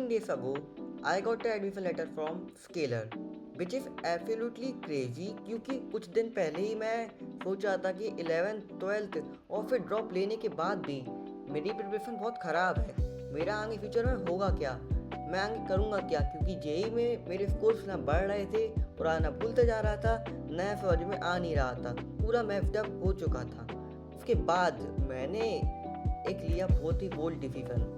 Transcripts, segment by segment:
13 days ago, I got an admission letter from Scalar, which is absolutely crazy क्योंकि कुछ दिन पहले ही मैं सोच रहा था कि 11th 12th और फिर ड्रॉप लेने के बाद भी मेरी प्रिपरेशन बहुत ख़राब है। मेरा आगे फ्यूचर में होगा क्या, मैं आगे करूँगा क्या, क्योंकि जेई में मेरे स्कोर्स ना बढ़ रहे थे, पुराना भूलते जा रहा था, नया फौज में आ नहीं रहा था, पूरा मैफ्ड अप हो चुका था। उसके बाद मैंने एक लिया बहुत ही बोल्ड डिसीजन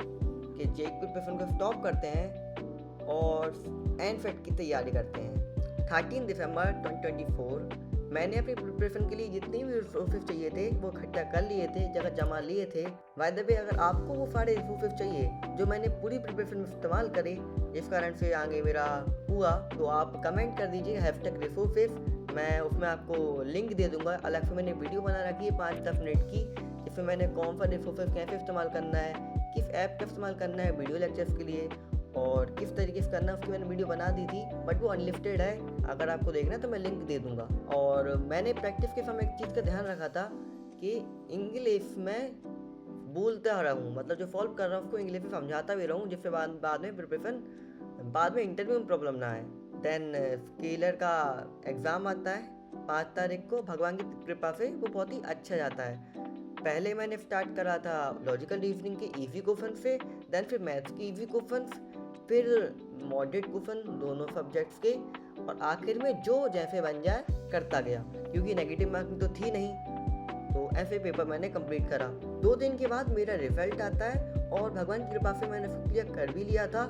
कि जेई की प्रिपरेशन को स्टॉप करते हैं और एनफेट की तैयारी करते हैं। 13 दिसंबर 2024 मैंने अपनी प्रिपरेशन के लिए जितनी भी रिसोर्सेज चाहिए थे वो इकट्ठा कर लिए थे, जगह जमा लिए थे। बाय द वे, अगर आपको वो सारे रिसोर्सेज चाहिए जो मैंने पूरी प्रिपरेशन में इस्तेमाल करे, जिस कारण से आगे मेरा हुआ, तो आप कमेंट कर दीजिए #रिसोर्सेज। मैं उसमें आपको लिंक दे दूंगा। अलग से मैंने वीडियो बना रखी है 5-10 मिनट की, जिसमें मैंने कौन सा रिसोर्सेज कैसे इस्तेमाल करना है, किस ऐप का इस्तेमाल करना है वीडियो लेक्चर्स के लिए और किस तरीके से करना है, उसकी मैंने वीडियो बना दी थी, बट वो अनलिस्टेड है। अगर आपको देखना है तो मैं लिंक दे दूंगा। और मैंने प्रैक्टिस के समय एक चीज़ का ध्यान रखा था कि इंग्लिश में बोलता रहूँ, मतलब जो सॉल्व कर रहा हूँ उसको इंग्लिश में समझाता भी रहूँ, जिससे बाद में प्रिपरेशन, बाद में इंटरव्यू में प्रॉब्लम ना आए। देन स्केलर का एग्ज़ाम आता है 5 तारीख को, भगवान की कृपा से वो बहुत ही अच्छा जाता है। पहले मैंने स्टार्ट करा था लॉजिकल रीजनिंग के इजी क्वेश्चन से, देन फिर मैथ्स के इजी क्वेश्चन, फिर मॉडरेट क्वेश्चन दोनों सब्जेक्ट्स के, और आखिर में जो जैसे बन जाए करता गया, क्योंकि नेगेटिव मार्किंग तो थी नहीं। तो ऐसे पेपर मैंने कंप्लीट करा। 2 दिन के बाद मेरा रिजल्ट आता है और भगवान की कृपा से मैंने सब क्लियर कर भी लिया था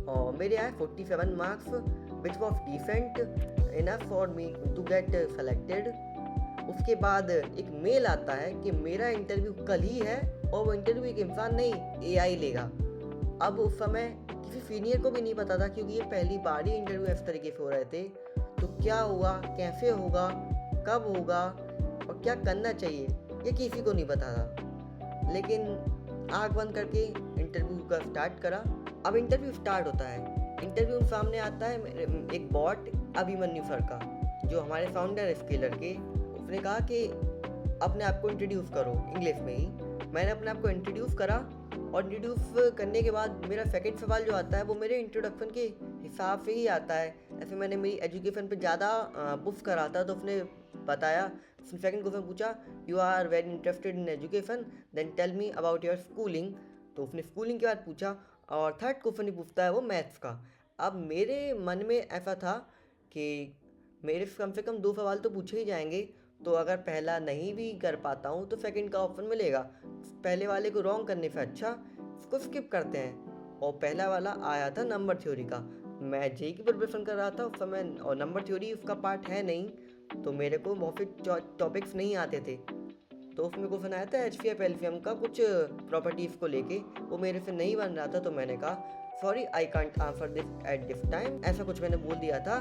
और मेरे आए 47 marks, which was decent enough for me to get selected. उसके बाद एक मेल आता है कि मेरा इंटरव्यू कल ही है और वो इंटरव्यू एक इंसान नहीं, एआई लेगा। अब उस समय किसी सीनियर को भी नहीं पता था, क्योंकि ये पहली बार ही इंटरव्यू इस तरीके से हो रहे थे। तो क्या हुआ, कैसे होगा, कब होगा और क्या करना चाहिए, ये किसी को नहीं पता था। लेकिन आँख बंद करके इंटरव्यू का स्टार्ट करा। अब इंटरव्यू स्टार्ट होता है। इंटरव्यू में सामने आता है एक बॉट, अभिमन्यु सर का, जो हमारे फाउंडर है स्केलर के। उसने कहा कि अपने आप को इंट्रोड्यूस करो, इंग्लिश में ही। मैंने अपने आप को इंट्रोड्यूस करा और इंट्रोड्यूस करने के बाद मेरा सेकंड सवाल जो आता है वो मेरे इंट्रोडक्शन के हिसाब से ही आता है। ऐसे मैंने मेरी एजुकेशन पे ज़्यादा पुश करा था, तो उसने बताया। सेकंड क्वेश्चन पूछा, you are very interested in education, then tell me about your schooling. तो उसने स्कूलिंग के बाद पूछा। और थर्ड क्वेश्चन ही पूछता है वो मैथ्स का। अब मेरे मन में ऐसा था कि मेरे कम से कम 2 सवाल तो पूछे ही जाएंगे, तो अगर पहला नहीं भी कर पाता हूँ तो सेकंड का ऑप्शन मिलेगा। पहले वाले को रॉन्ग करने से अच्छा इसको स्किप करते हैं। और पहला वाला आया था नंबर थ्योरी का। मैं जेई की प्रिपरेशन कर रहा था उस समय, और नंबर थ्योरी उसका पार्ट है नहीं, तो मेरे को बहुत टॉपिक्स नहीं आते थे। तो उसमें क्वेश्चन आया था HCF LCM का कुछ प्रॉपर्टीज़ को लेके, वो मेरे से नहीं बन रहा था। तो मैंने कहा sorry I can't answer this at this time, ऐसा कुछ मैंने बोल दिया था।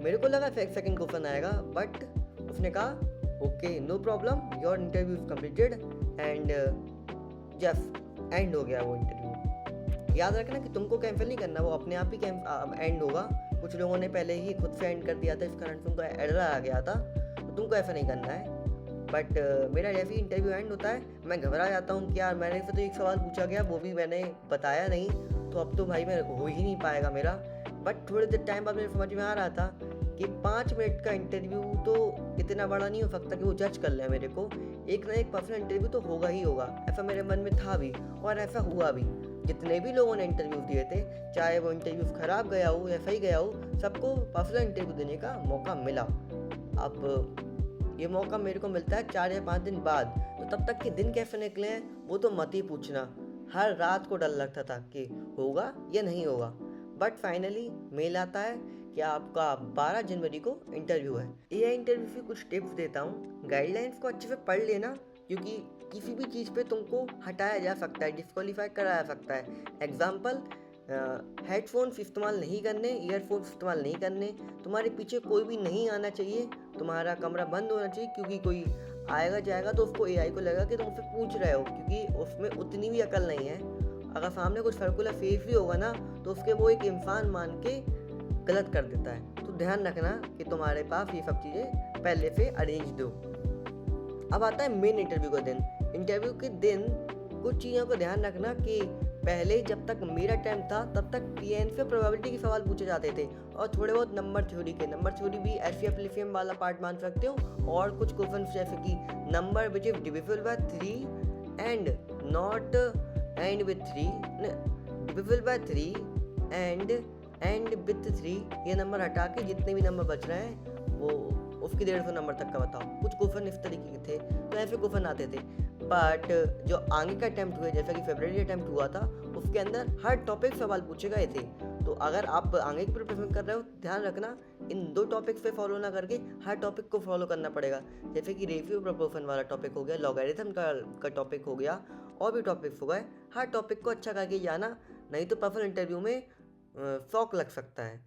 मेरे को लगा सेकंड क्वेश्चन आएगा, बट उसने कहा okay no problem, your interview is completed and just end हो गया वो इंटरव्यू। याद रखना कि तुमको कैंसिल नहीं करना, वो अपने आप ही एंड होगा। कुछ लोगों ने पहले ही खुद से एंड कर दिया था, इस कारण तुमको एरर आ गया था, तो तुमको ऐसा नहीं करना है। बट मेरा जैसे ही इंटरव्यू एंड होता है मैं घबरा जाता हूँ कि यार मैंने से तो एक सवाल पूछा गया, वो भी मैंने बताया नहीं, तो अब तो भाई मैं हो ही नहीं पाएगा मेरा। बट थोड़े देर टाइम बाद मेरे समझ में आ रहा था कि 5 मिनट का इंटरव्यू तो इतना बड़ा नहीं हो सकता कि वो जज कर ले मेरे को। एक ना एक पर्सनल इंटरव्यू तो होगा ही होगा, ऐसा मेरे मन में था भी और ऐसा हुआ भी। जितने भी लोगों ने इंटरव्यू दिए थे, चाहे वो इंटरव्यू ख़राब गया हो या सही गया हो, सबको पर्सनल इंटरव्यू देने का मौका मिला। अब ये मौका मेरे को मिलता है 4 या 5 दिन बाद, तो तब तक के दिन कैसे निकले हैं वो तो मत ही पूछना। हर रात को डर लगता था कि होगा या नहीं होगा। बट फाइनली मेल आता है कि आपका 12 जनवरी को इंटरव्यू है। ये इंटरव्यू से कुछ टिप्स देता हूँ। गाइडलाइंस को अच्छे से पढ़ लेना, क्योंकि किसी भी चीज़ पे तुमको हटाया जा सकता है, डिस्क्वालीफाई कराया जा सकता है। एग्जाम्पल, हेडफोन्स इस्तेमाल नहीं करने, ईयरफोन्स इस्तेमाल नहीं करने, तुम्हारे पीछे कोई भी नहीं आना चाहिए, तुम्हारा कमरा बंद होना चाहिए, क्योंकि कोई आएगा जाएगा तो उसको एआई को लगेगा कि तुम उससे पूछ रहे हो, क्योंकि उसमें उतनी भी अकल नहीं है। अगर सामने कुछ सर्कुलर फेस भी होगा ना, तो उसके वो एक इंसान मान के गलत कर देता है। तो ध्यान रखना कि तुम्हारे पास ये सब चीज़ें पहले से अरेंज दो। अब आता है मेन इंटरव्यू का दिन। इंटरव्यू के दिन कुछ चीज़ों का ध्यान रखना कि पहले जब तक मेरा टाइम था तब तक पीएन पे प्रोबेबिलिटी के सवाल पूछे जाते थे और थोड़े बहुत नंबर थ्योरी भी एफएफ लिफियम वाला पार्ट मान सकते हो। और कुछ क्वेश्चन जैसे कि number which is divisible by 3 and not and with 3, divisible by 3 and with 3, ये नंबर हटा के जितने भी नंबर बच रहे हैं वो उसके 150 नंबर तक का बताओ। कुछ क्वेश्चन इस तरीके के थे, तो ऐसे क्वेश्चन आते थे। बट जो आगे का अटैम्प्ट हुए, जैसा कि फरवरी अटैम्प्ट हुआ था, उसके अंदर हर टॉपिक सवाल पूछे गए थे। तो अगर आप आगे की प्रिपरेशन कर रहे हो, ध्यान रखना इन 2 टॉपिक्स पे फॉलो ना करके हर टॉपिक को फॉलो करना पड़ेगा। जैसे कि रेशियो प्रोपोर्शन वाला टॉपिक हो गया, लॉगरिथम का टॉपिक हो गया, और भी टॉपिक्स हो गए। हर टॉपिक को अच्छा करके जाना, नहीं तो पर्सनल इंटरव्यू में शौक लग सकता है।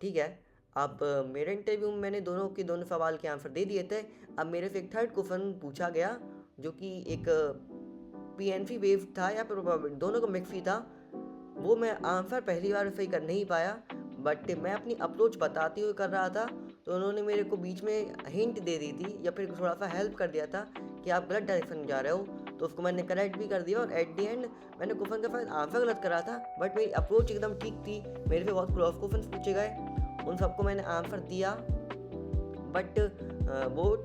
ठीक है, अब मेरे इंटरव्यू में मैंने दोनों के दोनों सवाल के आंसर दे दिए थे। अब मेरे से एक थर्ड क्वेश्चन पूछा गया जो कि एक पीएनसी वेव था या फिर दोनों का मिक्स ही था। वो मैं आंसर पहली बार सही कर नहीं पाया, बट मैं अपनी अप्रोच बताते हुए कर रहा था, तो उन्होंने मेरे को बीच में हिंट दे दी थी या फिर थोड़ा सा हेल्प कर दिया था कि आप गलत डायरेक्शन में जा रहे हो। तो उसको मैंने करेक्ट भी कर दिया और एट दी एंड मैंने क्वेश्चन का शायद आंसर गलत करा था, बट मेरी अप्रोच एकदम ठीक थी। मेरे से बहुत क्रॉस क्वेश्चन पूछे गए, उन सबको मैंने आंसर दिया, बट वो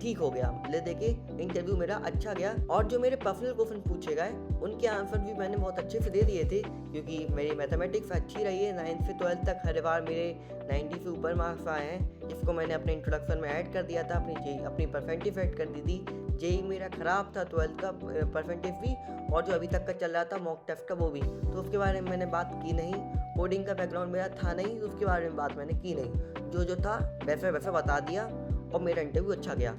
ठीक हो गया। ले देके इंटरव्यू मेरा अच्छा गया। और जो मेरे पर्सनल क्वेश्चन पूछे गए उनके आंसर भी मैंने बहुत अच्छे से दे दिए थे, क्योंकि मेरी मैथमेटिक्स अच्छी रही है। 9th से 12th तक हर बार मेरे 90 से ऊपर मार्क्स आए हैं, जिसको मैंने अपने इंट्रोडक्शन में ऐड कर दिया था। अपनी परसेंटेज ऐड कर दी थी। जेई मेरा ख़राब था 12th का परसेंटेज भी, और जो अभी तक का चल रहा था मॉक टेस्ट का वो भी, तो उसके बारे में मैंने बात की नहीं। कोडिंग का बैकग्राउंड मेरा था नहीं, तो उसके बारे में बात मैंने की नहीं। जो था वैसे वैसे बता दिया और मेरा इंटरव्यू अच्छा गया।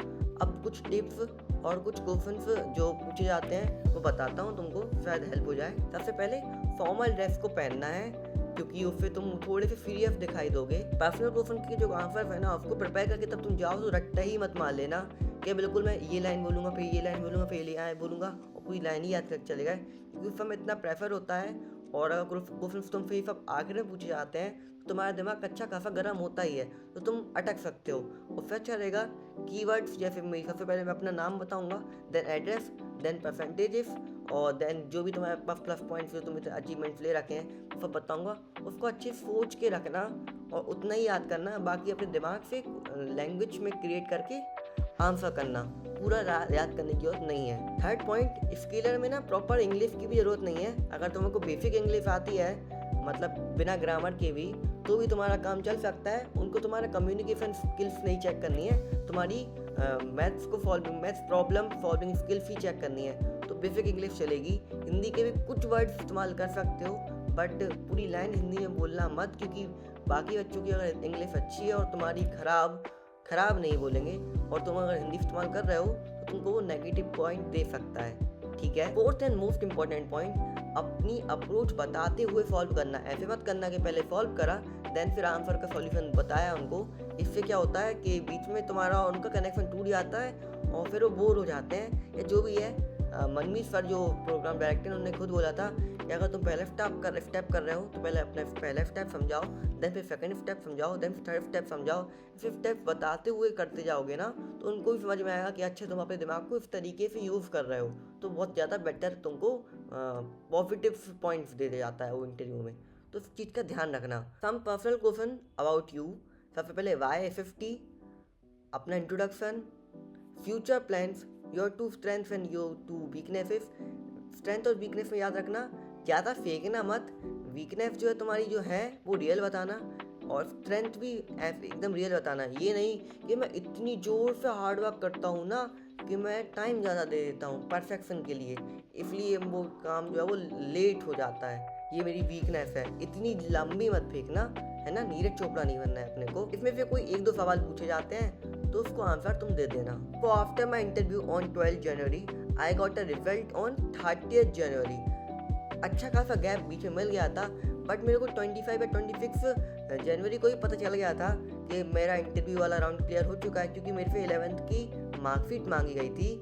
अब कुछ टिप्स और कुछ क्वेश्चंस जो पूछे जाते हैं वो बताता हूँ तुमको, शायद हेल्प हो जाए। सबसे पहले फॉर्मल ड्रेस को पहनना है, क्योंकि उससे तुम थोड़े से फ्री ऑफ दिखाई दोगे। पर्सनल क्वेश्चन के जो आंसर है ना, उसको प्रिपेयर करके तब तुम जाओ तो रट्टा ही मत मार लेना कि बिल्कुल मैं ये लाइन बोलूँगा, फिर ये लाइन बोलूँगा, फिर ये बोलूँगा और पूरी लाइन ही याद कर चलेगा, क्योंकि उस समय इतना प्रेफर होता है। और अगर क्वेश्चन तुमसे ये सब आखिर में पूछे जाते हैं तो तुम्हारा दिमाग अच्छा खासा गर्म होता ही है, तो तुम अटक सकते हो। उससे अच्छा रहेगा कीवर्ड्स, जैसे मैं सबसे पहले मैं अपना नाम बताऊंगा, देन एड्रेस, देन परसेंटेजेस, और देन जो भी तुम्हारे पास प्लस पॉइंट्स जो तुम अचीवमेंट्स ले रखे हैं वो सब बताऊंगा। उसको अच्छे सोच के रखना और उतना ही याद करना, बाकी अपने दिमाग से लैंग्वेज में क्रिएट करके आंसर करना, पूरा याद करने की जरूरत नहीं है। थर्ड पॉइंट, स्किलर में ना प्रॉपर इंग्लिश की भी ज़रूरत नहीं है। अगर तुमको बेसिक इंग्लिश आती है, मतलब बिना ग्रामर के भी, तो भी तुम्हारा काम चल सकता है। उनको तुम्हारा कम्युनिकेशन स्किल्स नहीं चेक करनी है, तुम्हारी मैथ्स प्रॉब्लम सॉल्विंग स्किल्स ही चेक करनी है, तो बेसिक इंग्लिश चलेगी। हिंदी के भी कुछ वर्ड्स इस्तेमाल कर सकते हो, बट पूरी लाइन हिंदी में बोलना मत, क्योंकि बाकी बच्चों की अगर इंग्लिश अच्छी है और तुम्हारी खराब नहीं बोलेंगे, और तुम अगर हिंदी इस्तेमाल कर रहे हो तो तुमको वो नेगेटिव पॉइंट दे सकता है। ठीक है। Fourth and most important point, अपनी अप्रोच बताते हुए सॉल्व करना। ऐसे मत करना कि पहले सॉल्व करा देन फिर आंसर का सॉल्यूशन बताया उनको। इससे क्या होता है कि बीच में तुम्हारा और उनका कनेक्शन टूट जाता है और फिर वो बोर हो जाते हैं, या जो भी है। मनमीत सर जो प्रोग्राम डायरेक्टर, उन्होंने खुद बोला था कि अगर तुम पहले स्टेप कर रहे हो तो पहले अपना पहला स्टेप समझाओ, देन फिर सेकंड स्टेप समझाओ, देन फिर थर्ड स्टेप समझाओ। फिर स्टेप बताते हुए करते जाओगे ना तो उनको भी समझ में आएगा कि अच्छा तुम अपने दिमाग को इस तरीके से यूज़ कर रहे हो, तो बहुत ज़्यादा बेटर तुमको पॉजिटिव पॉइंट्स दे जाता है वो इंटरव्यू में। तो इस चीज़ का ध्यान रखना। Some personal question about you. सबसे पहले वाई FFT, अपना introduction, future plans, your two strengths and your two weaknesses. Strength और वीकनेस में याद रखना, ज़्यादा फेंकना मत। वीकनेस जो है तुम्हारी जो है वो रियल बताना, और स्ट्रेंथ भी एकदम रियल बताना। ये नहीं कि मैं इतनी ज़ोर से हार्ड वर्क करता हूँ ना कि मैं टाइम ज़्यादा दे देता हूँ परफेक्शन के लिए, इसलिए वो काम जो है वो लेट हो जाता है, ये मेरी वीकनेस है। इतनी लंबी मत फेंकना, है ना, नीरज चोपड़ा नहीं बनना है अपने को। इसमें से कोई 1-2 सवाल पूछे जाते हैं तो उसको आंसर तुम दे देना। तो after my interview on 12 January I got a result on 30 जनवरी। अच्छा खासा गैप बीच में मिल गया था, बट मेरे को 25 या 26 जनवरी को ही पता चल गया था कि मेरा इंटरव्यू वाला राउंड क्लियर हो चुका है, क्योंकि मेरे से 11th की मार्कशीट मांगी गई थी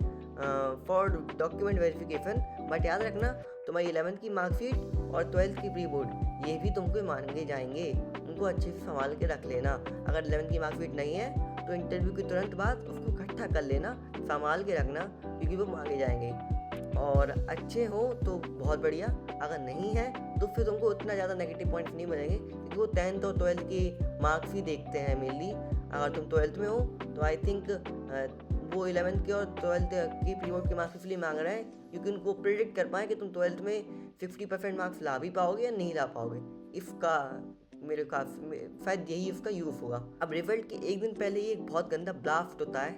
फॉर डॉक्यूमेंट वेरिफिकेशन। बट याद रखना, तुम्हारी 11th की मार्कशीट और 12th की प्री बोर्ड ये भी तुमको मांगे जाएंगे, उनको अच्छे से संभाल के रख लेना। अगर 11th की मार्कशीट नहीं है तो इंटरव्यू के तुरंत बाद उसको इकट्ठा कर लेना, संभाल के रखना, क्योंकि वो मांगे जाएंगे। और अच्छे हो तो बहुत बढ़िया, अगर नहीं है तो फिर तुमको उतना ज़्यादा नेगेटिव पॉइंट्स नहीं मिलेंगे, क्योंकि वो 10th और 12th के मार्क्स ही देखते हैं मेनली। अगर तुम 12th में हो तो आई थिंक वो 11th के और 12th की प्री बोर्ड के मार्क्स इसलिए मांग रहे हैं क्योंकि उनको प्रिडिक्ट कर पाएँ कि तुम 12th में 50% मार्क्स ला भी पाओगे या नहीं ला पाओगे। इसका मेरे काफ़ी शायद यही उसका यूज़ होगा। अब रिजल्ट के एक दिन पहले ही एक बहुत गंदा ब्लास्ट होता है।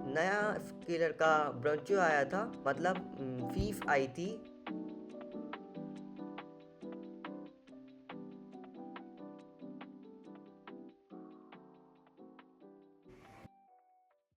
नया स्केलर का ब्रंचो आया था, मतलब फीस आई थी